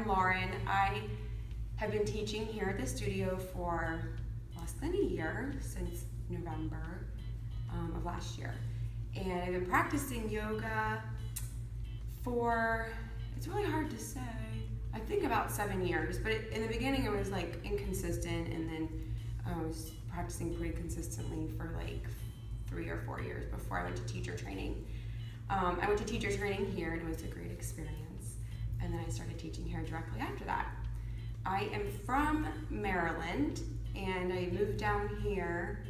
Lauren. I have been teaching here at the studio for less than a year, since November of last year. And I've been practicing yoga for, it's really hard to say, I think about 7 years, but in the beginning it was like inconsistent, and then I was practicing pretty consistently for like 3 or 4 years before I went to teacher training. I went to teacher training here and it was a great experience, and then I started teaching here directly after that. I am from Maryland and I moved down here.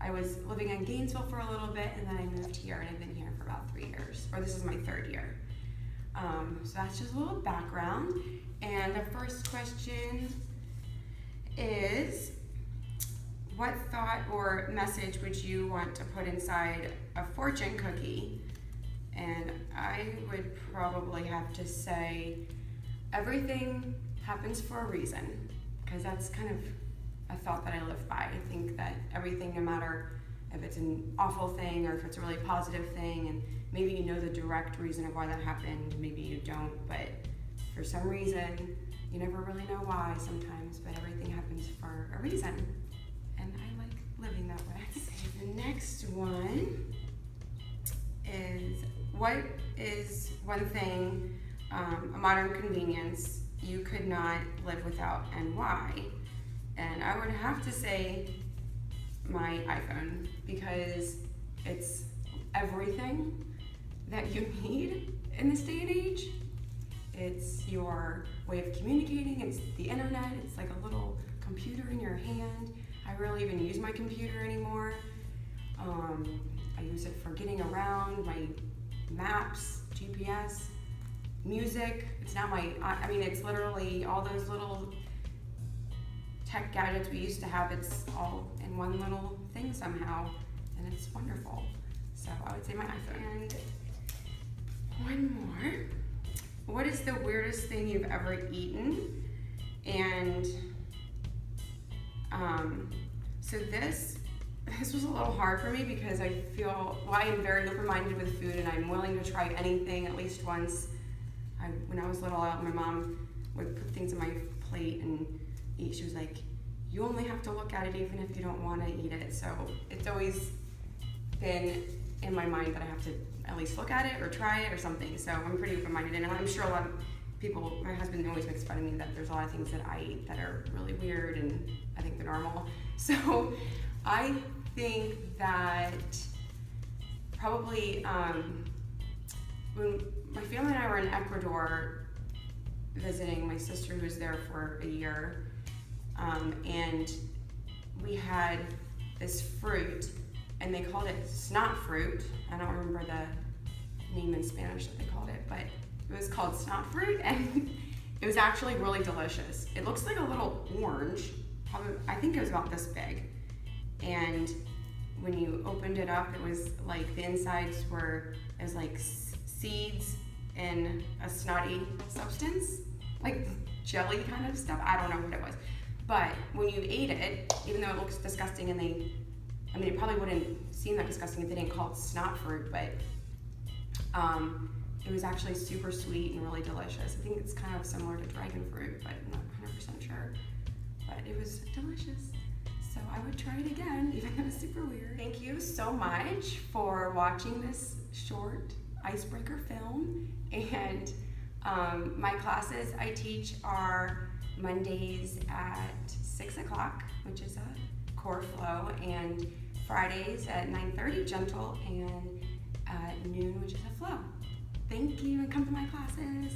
I was living in Gainesville for a little bit, and then I moved here, and I've been here for about 3 years, or this is my 3rd year. So that's just a little background. And the first question is, what thought or message would you want to put inside a fortune cookie? And I would probably have to say, everything happens for a reason, because that's kind of a thought that I live by. I think that everything, no matter if it's an awful thing or if it's a really positive thing, and maybe you know the direct reason of why that happened, maybe you don't, but for some reason, you never really know why sometimes, but everything happens for a reason. And I like living that way. The next one is, what is one thing, a modern convenience, you could not live without, and why? And I would have to say my iPhone, because it's everything that you need in this day and age. It's your way of communicating, it's the internet, it's like a little computer in your hand. I rarely even use my computer anymore. I use it for getting around, my maps, GPS, music. It's not my, I mean, it's literally all those little tech gadgets we used to have, it's all in one little thing somehow, and it's wonderful. So I would say my iPhone. And one more. What is the weirdest thing you've ever eaten? And so this was a little hard for me, because I feel, well, I am very open-minded with food, and I'm willing to try anything at least once. When I was little, my mom would put things on my plate and eat. She was like, you only have to look at it even if you don't want to eat it. So it's always been in my mind that I have to at least look at it or try it or something. So I'm pretty open-minded, and I'm sure a lot of people, my husband always makes fun of me that there's a lot of things that I eat that are really weird, and I think they're normal. So I think that probably when my family and I were in Ecuador visiting my sister, who was there for a year, and we had this fruit, and they called it snot fruit. I don't remember the name in Spanish that they called it, but it was called snot fruit, and it was actually really delicious. It looks like a little orange, probably, I think it was about this big, and when you opened it up, it was like the insides were, it was like seeds in a snotty substance, like jelly kind of stuff. I don't know what it was. But when you ate it, even though it looks disgusting, and it probably wouldn't seem that disgusting if they didn't call it snot fruit, but it was actually super sweet and really delicious. I think it's kind of similar to dragon fruit, but I'm not 100% sure. But it was delicious. So I would try it again, even though it's super weird. Thank you so much for watching this short icebreaker film. And my classes I teach are Mondays at 6 o'clock, which is a core flow, and Fridays at 9:30, gentle, and at noon, which is a flow. Thank you, and come to my classes.